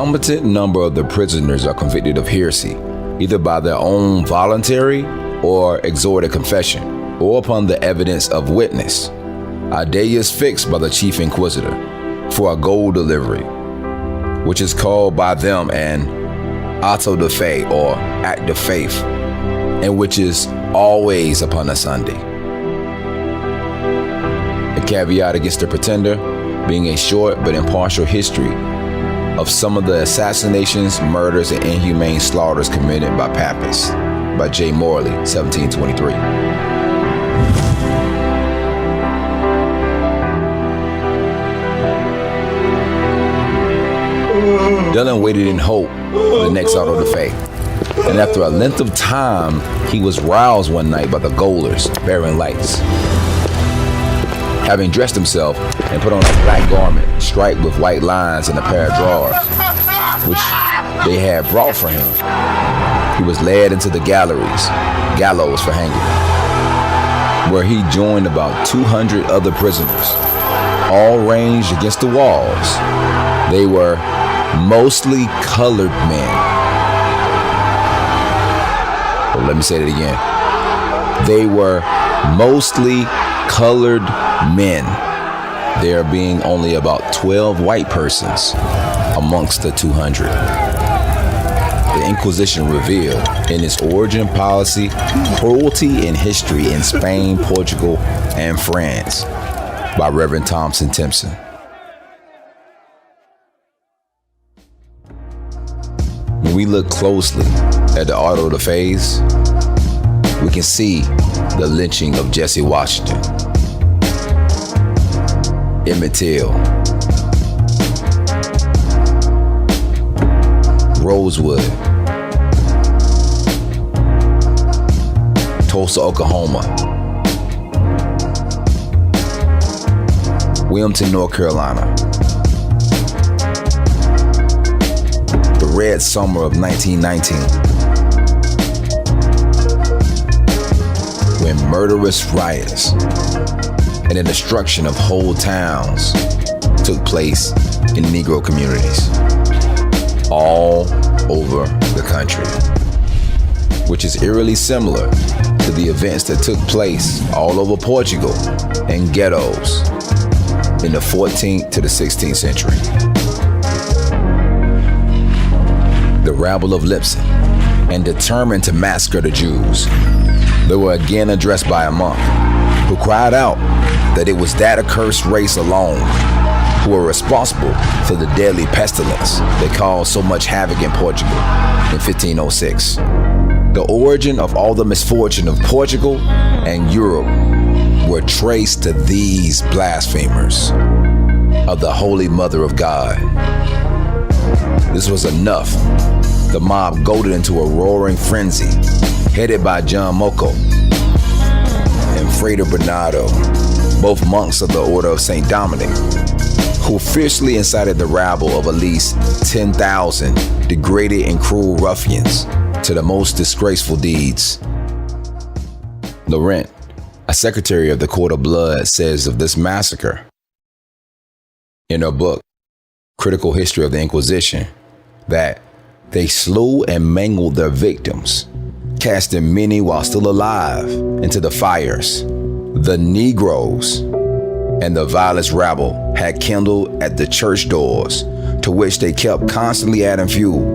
competent number of the prisoners are convicted of heresy, either by their own voluntary or exhorted confession, or upon the evidence of witness. A day is fixed by the chief inquisitor for a gold delivery, which is called by them an auto de fe, or act of faith, and which is always upon a Sunday. A caveat against the Pretender being a short but impartial history of some of the assassinations, murders, and inhumane slaughters committed by Papists, by J. Morley, 1723. Dylan waited in hope for the next auto de fe, and after a length of time, he was roused one night by the gaolers bearing lights. Having dressed himself and put on a black garment striped with white lines and a pair of drawers, which they had brought for him, he was led into the gallows for hanging, where he joined about 200 other prisoners, all ranged against the walls. They were mostly colored men. Well, let me say that again. They were mostly colored men, there being only about 12 white persons amongst the 200. The Inquisition revealed in its origin, policy, cruelty, and history in Spain, Portugal, and France by Reverend Thompson Timpson. When we look closely at the auto de fe's, we can see the lynching of Jesse Washington, Emmett Till, Rosewood, Tulsa, Oklahoma, Wilmington, North Carolina, the Red Summer of 1919, when murderous riots and the destruction of whole towns took place in Negro communities all over the country, which is eerily similar to the events that took place all over Portugal and ghettos in the 14th to the 16th century. The rabble of Lipson, and determined to massacre the Jews, they were again addressed by a monk who cried out that it was that accursed race alone who were responsible for the deadly pestilence that caused so much havoc in Portugal in 1506. The origin of all the misfortune of Portugal and Europe were traced to these blasphemers of the Holy Mother of God. This was enough. The mob goaded into a roaring frenzy, headed by John Moco and Frater Bernardo, both monks of the Order of St. Dominic, who fiercely incited the rabble of at least 10,000 degraded and cruel ruffians to the most disgraceful deeds. Laurent, a secretary of the Court of Blood, says of this massacre in her book, Critical History of the Inquisition, that they slew and mangled their victims, casting many while still alive into the fires. The Negroes and the vilest rabble had kindled at the church doors, to which they kept constantly adding fuel.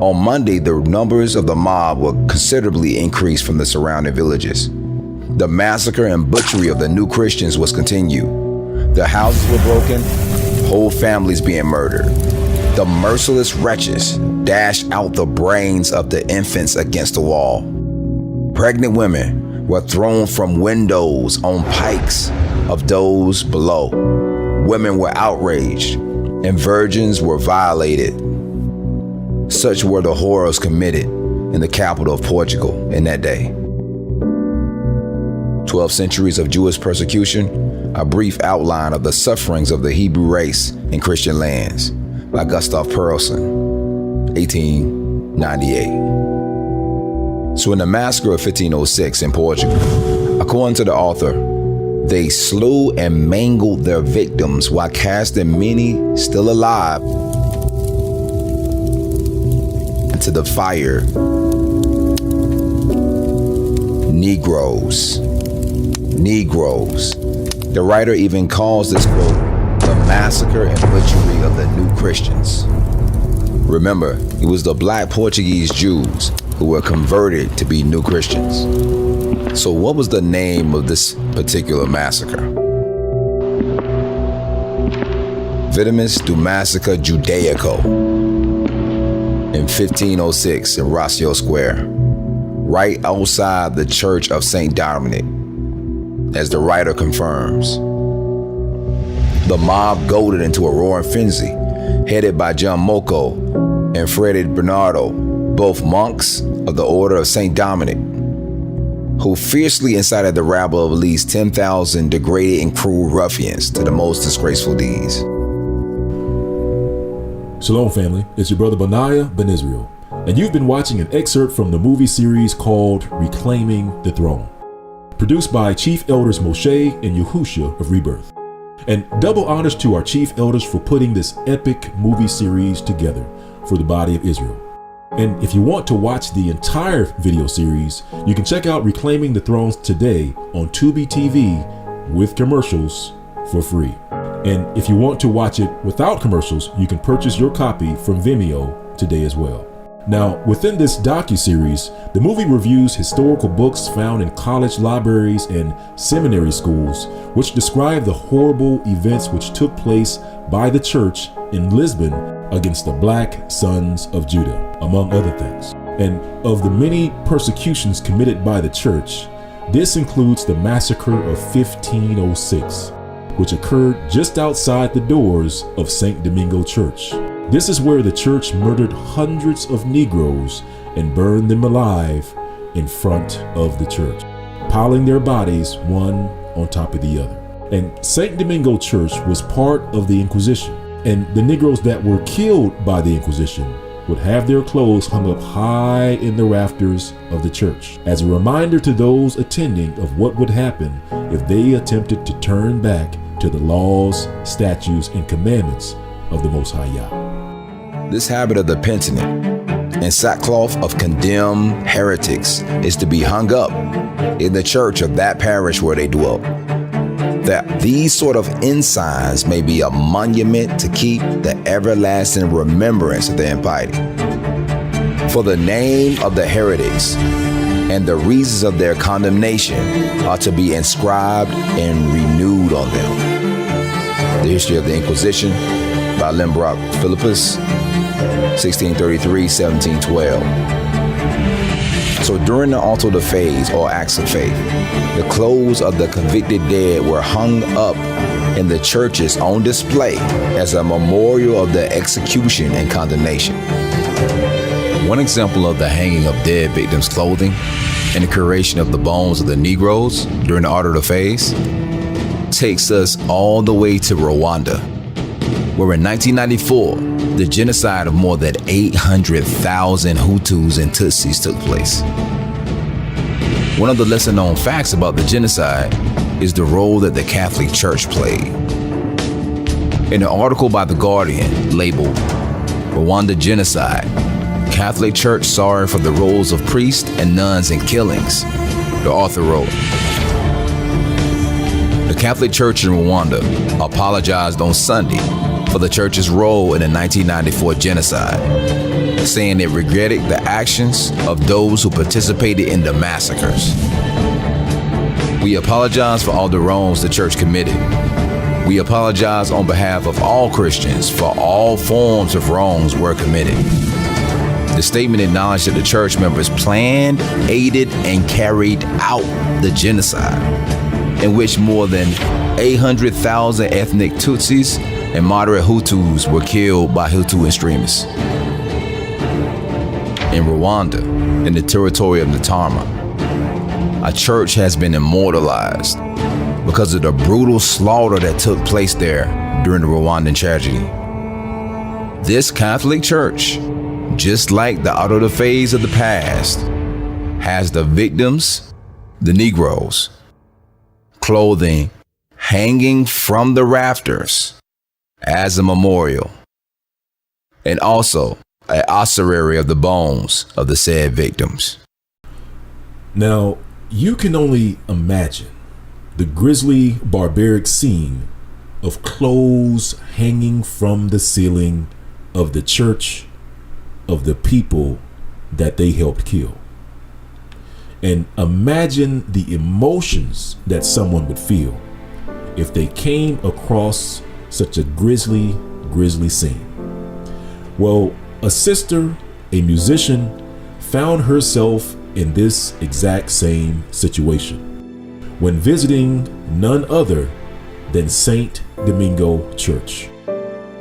On Monday, the numbers of the mob were considerably increased from the surrounding villages. The massacre and butchery of the new Christians was continued. Their houses were broken, whole families being murdered. The merciless wretches dashed out the brains of the infants against the wall. Pregnant women were thrown from windows on pikes of those below. Women were outraged, and virgins were violated. Such were the horrors committed in the capital of Portugal in that day. 12 centuries of Jewish persecution, a brief outline of the sufferings of the Hebrew race in Christian lands, by Gustav Perelson, 1898. So in the massacre of 1506 in Portugal, according to the author, they slew and mangled their victims while casting many still alive into the fire. Negroes. The writer even calls this quote the massacre and butchery of the new Christians. Remember, it was the black Portuguese Jews who were converted to be new Christians. So what was the name of this particular massacre? Vitimus do Massacre Judaico in 1506 in Rossio Square, right outside the Church of St. Dominic, as the writer confirms. The mob goaded into a roaring frenzy, headed by John Moco and Freddy Bernardo, both monks of the Order of St. Dominic, who fiercely incited the rabble of at least 10,000 degraded and cruel ruffians to the most disgraceful deeds. Shalom family, it's your brother Benyahisrael, and you've been watching an excerpt from the movie series called Reclaiming the Throne, produced by Chief Elders Moshe and Yahusha of Rebirth. And double honors to our Chief Elders for putting this epic movie series together for the body of Israel. And if you want to watch the entire video series, you can check out Reclaiming the Thrones today on Tubi TV with commercials for free. And if you want to watch it without commercials, you can purchase your copy from Vimeo today as well. Now, within this docu-series, the movie reviews historical books found in college libraries and seminary schools, which describe the horrible events which took place by the church in Lisbon against the Black Sons of Judah, among other things. And of the many persecutions committed by the church, this includes the massacre of 1506, which occurred just outside the doors of St. Domingo Church. This is where the church murdered hundreds of Negroes and burned them alive in front of the church, piling their bodies one on top of the other. And St. Domingo Church was part of the Inquisition, and the Negroes that were killed by the Inquisition would have their clothes hung up high in the rafters of the church as a reminder to those attending of what would happen if they attempted to turn back to the laws, statutes, and commandments of the Most High Yah. This habit of the penitent and sackcloth of condemned heretics is to be hung up in the church of that parish where they dwell, that these sort of ensigns may be a monument to keep the everlasting remembrance of their impiety. For the name of the heretics and the reasons of their condemnation are to be inscribed and renewed on them. The History of the Inquisition by Lembrock Philippus, 1633-1712. So during the auto de fe or acts of faith, the clothes of the convicted dead were hung up in the churches on display as a memorial of their execution and condemnation. One example of the hanging of dead victims' clothing and the curation of the bones of the Negroes during the auto de fe takes us all the way to Rwanda, where in 1994, the genocide of more than 800,000 Hutus and Tutsis took place. One of the lesser known facts about the genocide is the role that the Catholic Church played. In an article by The Guardian labeled Rwanda Genocide, Catholic Church sorry for the roles of priests and nuns in killings, the author wrote, "The Catholic Church in Rwanda apologized on Sunday for the church's role in the 1994 genocide, saying it regretted the actions of those who participated in the massacres. We apologize for all the wrongs the church committed. We apologize on behalf of all Christians for all forms of wrongs were committed." The statement acknowledged that the church members planned, aided, and carried out the genocide, in which more than 800,000 ethnic Tutsis and moderate Hutus were killed by Hutu extremists. In Rwanda, in the territory of Ntarama, a church has been immortalized because of the brutal slaughter that took place there during the Rwandan tragedy. This Catholic Church, just like the auto de fe of the past, has the victims, the Negroes, clothing hanging from the rafters as a memorial, and also an ossuary of the bones of the said victims. Now, you can only imagine the grisly, barbaric scene of clothes hanging from the ceiling of the church of the people that they helped kill. And imagine the emotions that someone would feel if they came across such a grisly scene. Well, a sister, a musician, found herself in this exact same situation when visiting none other than St. Domingo Church,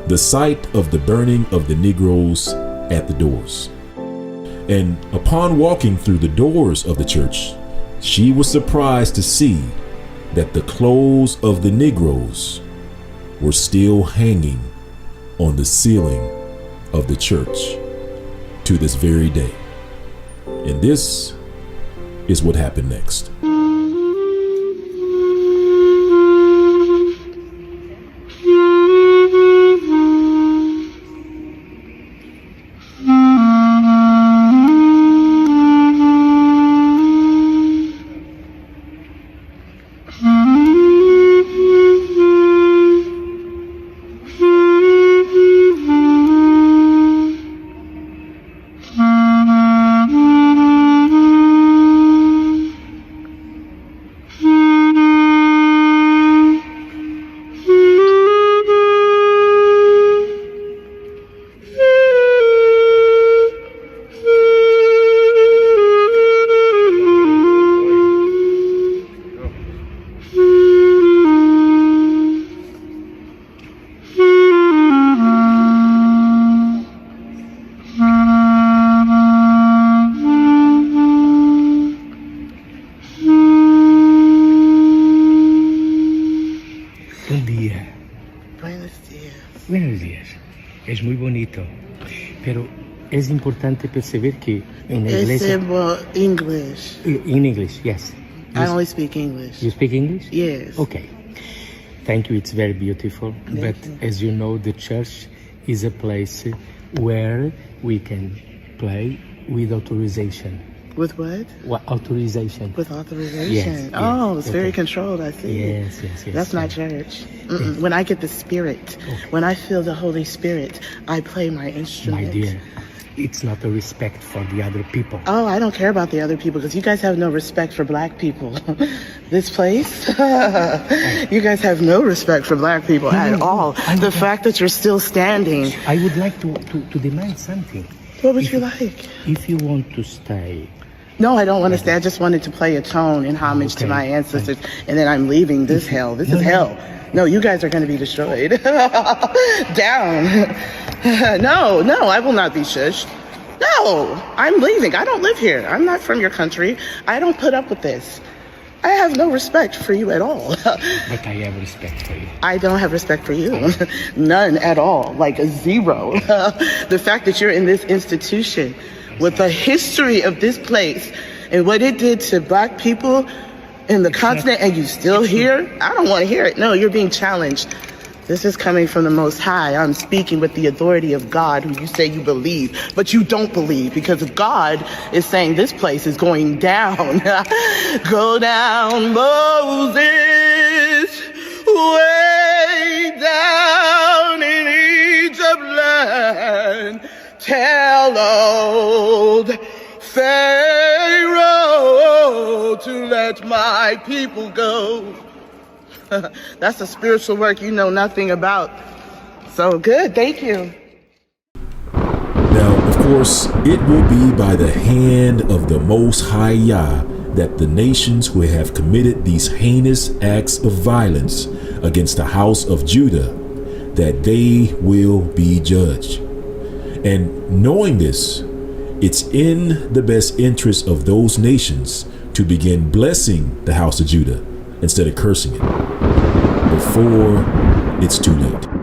the site of the burning of the Negroes at the doors. And upon walking through the doors of the church, she was surprised to see that the clothes of the Negroes were still hanging on the ceiling of the church to this very day. And this is what happened next. Buenos días. Es muy bonito, pero es importante perceber que en la iglesia... English. In English, yes. I only speak English. You speak English? Yes. Okay. Thank you. It's very beautiful. But you. as you know, the church is a place where we can play with authorization. With what? What authorization? With authorization. Yes, oh, yes. it's very Okay. controlled, I see. Yes. That's not church. When I get the Spirit, when I feel the Holy Spirit, I play my instrument. My dear, it's not a respect for the other people. Oh, I don't care about the other people because you guys have no respect for black people. This place, you guys have no respect for black people at all. The fact that you're still standing. I would like to demand something. What would you like? If you want to stay... No, I don't want to stay. I just wanted to play a tone in homage to my ancestors. And then I'm leaving this hell. This is hell. No, you guys are going to be destroyed. Down. No, I will not be shushed. No, I'm leaving. I don't live here. I'm not from your country. I don't put up with this. I have no respect for you at all. But I have respect for you. I don't have respect for you. None at all. Like a zero. The fact that you're in this institution with the history of this place and what it did to black people in the continent and you still here? I don't want to hear it. No, you're being challenged. This is coming from the Most High. I'm speaking with the authority of God, who you say you believe, but you don't believe because if God is saying this place is going down. Go down, Moses, way down in Egypt land. Tell old Pharaoh to let my people go. That's a spiritual work you know nothing about. So good, thank you. Now, of course, it will be by the hand of the Most High Yah that the nations who have committed these heinous acts of violence against the house of Judah, that they will be judged. And knowing this, it's in the best interest of those nations to begin blessing the house of Judah instead of cursing it before it's too late.